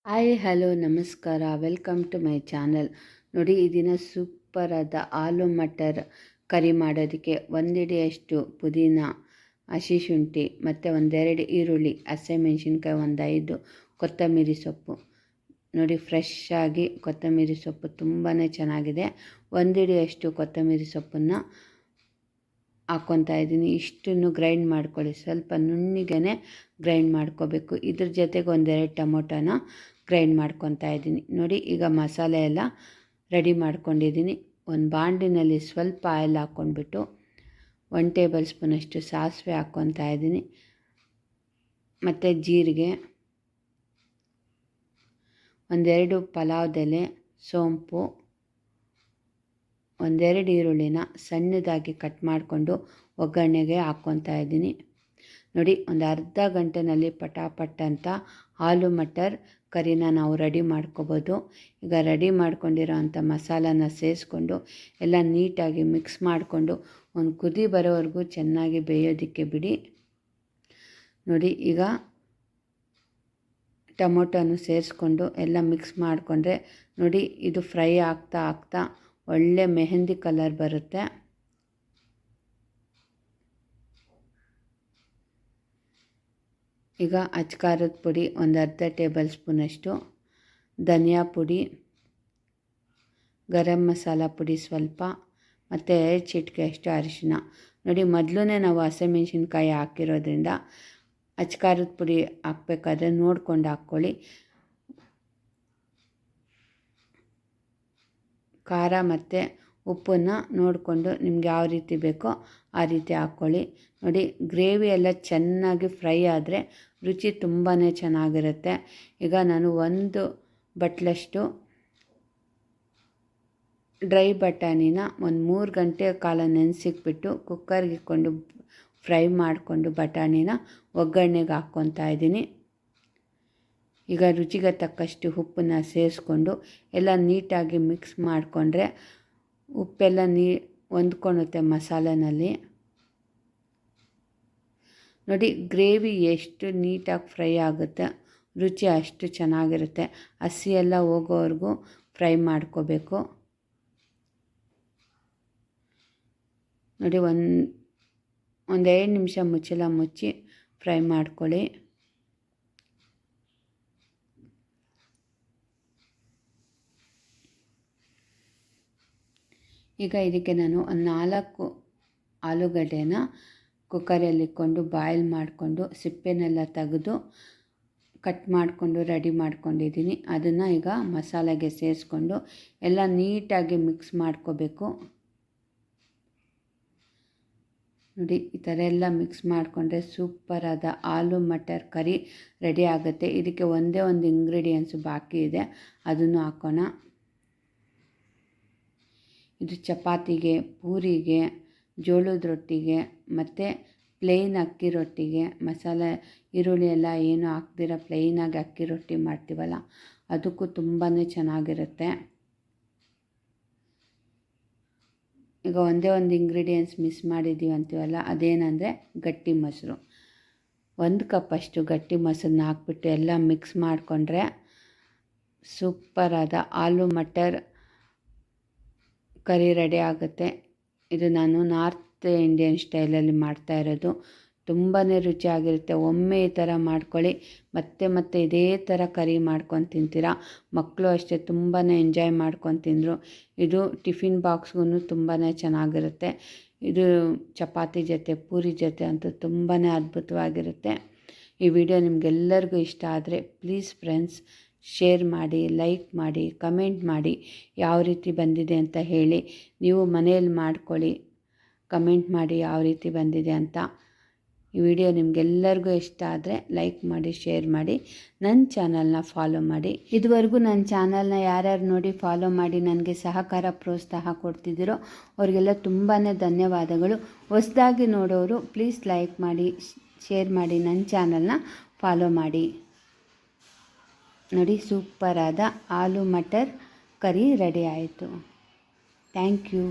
Hi hello ನಮಸ್ಕಾರ, welcome to my channel. ನೋಡಿ, ಈ ದಿನ ಸೂಪರಾದ ಆಲೂ ಮಟರ್ ಕರಿ ಮಾಡೋದಕ್ಕೆ ಒಂದಿಡಿಯಷ್ಟು ಪುದೀನ, ಹಸಿ ಶುಂಠಿ ಮತ್ತು ಒಂದೆರಡು ಈರುಳ್ಳಿ, ಹಸಿಮೆಣಸಿನ್ಕಾಯಿ, ಒಂದು 5 ಕೊತ್ತಂಬರಿ ಸೊಪ್ಪು. ನೋಡಿ, ಫ್ರೆಶ್ ಆಗಿ ಕೊತ್ತಂಬರಿ ಸೊಪ್ಪು ತುಂಬಾ ಚೆನ್ನಾಗಿದೆ. ಒಂದಿಡಿಯಷ್ಟು ಕೊತ್ತಂಬರಿ ಸೊಪ್ಪನ್ನು ಹಾಕ್ಕೊತಾ ಇದ್ದೀನಿ. ಇಷ್ಟನ್ನು ಗ್ರೈಂಡ್ ಮಾಡ್ಕೊಳ್ಳಿ, ಸ್ವಲ್ಪ ನುಣ್ಣಿಗೆ ಗ್ರೈಂಡ್ ಮಾಡ್ಕೋಬೇಕು. ಇದ್ರ ಜೊತೆಗೆ ಒಂದೆರಡು ಟೊಮೊಟೊನ ಗ್ರೈಂಡ್ ಮಾಡ್ಕೊತಾ ಇದ್ದೀನಿ. ನೋಡಿ, ಈಗ ಮಸಾಲೆ ಎಲ್ಲ ರೆಡಿ ಮಾಡ್ಕೊಂಡಿದ್ದೀನಿ. ಒಂದು ಬಾಂಡಿನಲ್ಲಿ ಸ್ವಲ್ಪ ಆಯಿಲ್ ಹಾಕ್ಕೊಂಡ್ಬಿಟ್ಟು 1 ಟೇಬಲ್ ಸ್ಪೂನಷ್ಟು ಸಾಸಿವೆ ಹಾಕ್ಕೊತಾ ಇದ್ದೀನಿ. ಮತ್ತು ಜೀರಿಗೆ, ಒಂದೆರಡು ಪಲಾವ್ದೆಲೆ, ಸೋಂಪು, ಒಂದೆರಡು ಈರುಳ್ಳಿನ ಸಣ್ಣದಾಗಿ ಕಟ್ ಮಾಡಿಕೊಂಡು ಒಗ್ಗರಣೆಗೆ ಹಾಕ್ಕೊತಾ ಇದ್ದೀನಿ. ನೋಡಿ, ಒಂದು ಅರ್ಧ ಗಂಟೆನಲ್ಲಿ ಪಟಾಪಟ್ ಅಂತ ಆಲೂ ಮಟರ್ ಕರಿನ ನಾವು ರೆಡಿ ಮಾಡ್ಕೋಬೋದು. ಈಗ ರೆಡಿ ಮಾಡ್ಕೊಂಡಿರೋ ಅಂಥ ಮಸಾಲಾನ ಸೇರಿಸ್ಕೊಂಡು ಎಲ್ಲ ನೀಟಾಗಿ ಮಿಕ್ಸ್ ಮಾಡಿಕೊಂಡು ಒಂದು ಕುದಿ ಬರೋವರೆಗೂ ಚೆನ್ನಾಗಿ ಬೇಯೋದಕ್ಕೆ ಬಿಡಿ. ನೋಡಿ, ಈಗ ಟೊಮೊಟೊನು ಸೇರಿಸ್ಕೊಂಡು ಎಲ್ಲ ಮಿಕ್ಸ್ ಮಾಡಿಕೊಂಡ್ರೆ ನೋಡಿ, ಇದು ಫ್ರೈ ಆಗ್ತಾ ಆಗ್ತಾ ಒಳ್ಳೆ ಮೆಹಂದಿ ಕಲರ್ ಬರುತ್ತೆ. ಈಗ ಅಚ್ಕಾರದ ಪುಡಿ ಒಂದು ಅರ್ಧ ಟೇಬಲ್ ಸ್ಪೂನಷ್ಟು, ಧನಿಯಾ ಪುಡಿ, ಗರಂ ಮಸಾಲ ಪುಡಿ ಸ್ವಲ್ಪ, ಮತ್ತು ಚಿಟಿಕೆಯಷ್ಟು ಅರಿಶಿನ. ನೋಡಿ, ಮೊದಲೇ ನಾವು ಹಸಿಮೆಣಸಿನ್ಕಾಯಿ ಹಾಕಿರೋದ್ರಿಂದ ಅಚ್ಕಾರದ ಪುಡಿ ಹಾಕಬೇಕಾದ್ರೆ ನೋಡ್ಕೊಂಡು ಹಾಕ್ಕೊಳ್ಳಿ. ಖಾರ ಮತ್ತು ಉಪ್ಪನ್ನು ನೋಡಿಕೊಂಡು ನಿಮ್ಗೆ ಯಾವ ರೀತಿ ಬೇಕೋ ಆ ರೀತಿ ಹಾಕ್ಕೊಳ್ಳಿ. ನೋಡಿ, ಗ್ರೇವಿ ಎಲ್ಲ ಚೆನ್ನಾಗಿ ಫ್ರೈ ಆದರೆ ರುಚಿ ತುಂಬಾ ಚೆನ್ನಾಗಿರುತ್ತೆ. ಈಗ ನಾನು 1 ಬಟ್ಲಷ್ಟು ಡ್ರೈ ಬಟಾಣಿನ ಒಂದು 3 ಗಂಟೆ ಕಾಲ ನೆನೆಸಿಕ್ಬಿಟ್ಟು ಕುಕ್ಕರ್ಗೆ ಇಟ್ಕೊಂಡು ಫ್ರೈ ಮಾಡಿಕೊಂಡು ಬಟಾಣಿನ ಒಗ್ಗರಣೆಗೆ ಹಾಕ್ಕೊತಾ ಇದ್ದೀನಿ. ಈಗ ರುಚಿಗೆ ತಕ್ಕಷ್ಟು ಉಪ್ಪನ್ನು ಸೇರಿಸ್ಕೊಂಡು ಎಲ್ಲ ನೀಟಾಗಿ ಮಿಕ್ಸ್ ಮಾಡಿಕೊಂಡ್ರೆ ಉಪ್ಪೆಲ್ಲ ಹೊಂದ್ಕೊಳ್ಳುತ್ತೆ ಮಸಾಲೆನಲ್ಲಿ. ನೋಡಿ, ಗ್ರೇವಿ ಎಷ್ಟು ನೀಟಾಗಿ ಫ್ರೈ ಆಗುತ್ತೆ, ರುಚಿ ಅಷ್ಟು ಚೆನ್ನಾಗಿರುತ್ತೆ. ಹಸಿ ಎಲ್ಲ ಹೋಗೋವರೆಗೂ ಫ್ರೈ ಮಾಡ್ಕೋಬೇಕು. ನೋಡಿ, ಒಂದು 2 ನಿಮಿಷ ಮುಚ್ಚಳ ಮುಚ್ಚಿ ಫ್ರೈ ಮಾಡ್ಕೊಳ್ಳಿ. ಈಗ ಇದಕ್ಕೆ ನಾನು 4 ಆಲೂಗಡ್ಡೆನ ಕುಕ್ಕರಲ್ಲಿ ಇಟ್ಕೊಂಡು ಬಾಯ್ಲ್ ಮಾಡಿಕೊಂಡು ಸಿಪ್ಪೆನೆಲ್ಲ ತೆಗೆದು ಕಟ್ ಮಾಡಿಕೊಂಡು ರೆಡಿ ಮಾಡ್ಕೊಂಡಿದ್ದೀನಿ. ಅದನ್ನು ಈಗ ಮಸಾಲೆಗೆ ಸೇರಿಸ್ಕೊಂಡು ಎಲ್ಲ ನೀಟಾಗಿ ಮಿಕ್ಸ್ ಮಾಡ್ಕೋಬೇಕು. ನೋಡಿ, ಈ ಥರ ಎಲ್ಲ ಮಿಕ್ಸ್ ಮಾಡಿಕೊಂಡ್ರೆ ಸೂಪರಾದ ಆಲೂ ಮಟರ್ ಕರಿ ರೆಡಿ ಆಗುತ್ತೆ. ಇದಕ್ಕೆ ಒಂದೇ ಒಂದು ಇಂಗ್ರೀಡಿಯೆಂಟ್ಸು ಬಾಕಿ ಇದೆ, ಅದನ್ನು ಹಾಕೋಣ. ಇದು ಚಪಾತಿಗೆ, ಪೂರಿಗೆ, ಜೋಳದ ರೊಟ್ಟಿಗೆ ಮತ್ತು ಪ್ಲೇನ್ ಅಕ್ಕಿ ರೊಟ್ಟಿಗೆ, ಮಸಾಲೆ ಈರುಳ್ಳಿ ಎಲ್ಲ ಏನು ಹಾಕ್ದಿರ ಪ್ಲೇನಾಗಿ ಅಕ್ಕಿ ರೊಟ್ಟಿ ಮಾಡ್ತೀವಲ್ಲ ಅದಕ್ಕೂ ತುಂಬಾ ಚೆನ್ನಾಗಿರುತ್ತೆ. ಈಗ ಒಂದೇ ಒಂದು ಇಂಗ್ರೀಡಿಯೆಂಟ್ಸ್ ಮಿಸ್ ಮಾಡಿದ್ದೀವಿ ಅಂತೀವಲ್ಲ, ಅದೇನೆಂದರೆ ಗಟ್ಟಿ ಮೊಸರು. 1 ಕಪ್ಪಷ್ಟು ಗಟ್ಟಿ ಮೊಸರನ್ನ ಹಾಕ್ಬಿಟ್ಟು ಎಲ್ಲ ಮಿಕ್ಸ್ ಮಾಡಿಕೊಂಡ್ರೆ ಸೂಪರಾದ ಆಲೂ ಮಟರ್ ಕರಿ ರೆಡಿ ಆಗುತ್ತೆ. ಇದು ನಾನು ನಾರ್ತ್ ಇಂಡಿಯನ್ ಸ್ಟೈಲಲ್ಲಿ ಮಾಡ್ತಾ ಇರೋದು. ತುಂಬಾ ರುಚಿಯಾಗಿರುತ್ತೆ. ಒಮ್ಮೆ ಈ ಥರ ಮಾಡ್ಕೊಳ್ಳಿ, ಮತ್ತೆ ಇದೇ ಥರ ಕರಿ ಮಾಡ್ಕೊಂಡು ತಿಂತೀರಾ. ಮಕ್ಕಳು ಅಷ್ಟೇ ತುಂಬಾ ಎಂಜಾಯ್ ಮಾಡ್ಕೊಂಡು ತಿಂದರು. ಇದು ಟಿಫಿನ್ ಬಾಕ್ಸ್ಗೂ ತುಂಬಾ ಚೆನ್ನಾಗಿರುತ್ತೆ. ಇದು ಚಪಾತಿ ಜೊತೆ, ಪೂರಿ ಜೊತೆ ಅಂತೂ ತುಂಬಾ ಅದ್ಭುತವಾಗಿರುತ್ತೆ. ಈ ವಿಡಿಯೋ ನಿಮಗೆಲ್ಲರಿಗೂ ಇಷ್ಟ ಆದರೆ ಪ್ಲೀಸ್ ಫ್ರೆಂಡ್ಸ್ ಶೇರ್ ಮಾಡಿ, ಲೈಕ್ ಮಾಡಿ, ಕಮೆಂಟ್ ಮಾಡಿ, ಯಾವ ರೀತಿ ಬಂದಿದೆ ಅಂತ ಹೇಳಿ. ನೀವು ಮನೆಯಲ್ಲಿ ಮಾಡ್ಕೊಳ್ಳಿ, ಕಮೆಂಟ್ ಮಾಡಿ ಯಾವ ರೀತಿ ಬಂದಿದೆ ಅಂತ. ಈ ವಿಡಿಯೋ ನಿಮಗೆಲ್ಲರಿಗೂ ಇಷ್ಟ ಆದರೆ ಲೈಕ್ ಮಾಡಿ, ಶೇರ್ ಮಾಡಿ, ನನ್ನ ಚಾನಲ್ನ ಫಾಲೋ ಮಾಡಿ. ಇದುವರೆಗೂ ನನ್ನ ಚಾನಲ್ನ ಯಾರ್ಯಾರು ನೋಡಿ ಫಾಲೋ ಮಾಡಿ ನನಗೆ ಸಹಕಾರ ಪ್ರೋತ್ಸಾಹ ಕೊಡ್ತಿದ್ದೀರೋ ಅವರಿಗೆಲ್ಲ ತುಂಬಾ ಧನ್ಯವಾದಗಳು. ಹೊಸದಾಗಿ ನೋಡೋರು ಪ್ಲೀಸ್ ಲೈಕ್ ಮಾಡಿ, ಶೇರ್ ಮಾಡಿ, ನನ್ನ ಚಾನಲ್ನ ಫಾಲೋ ಮಾಡಿ. ನೋಡಿ, ಸೂಪರಾದ ಆಲೂ ಮಟರ್ ಕರಿ ರೆಡಿ ಆಯಿತು. Thank you.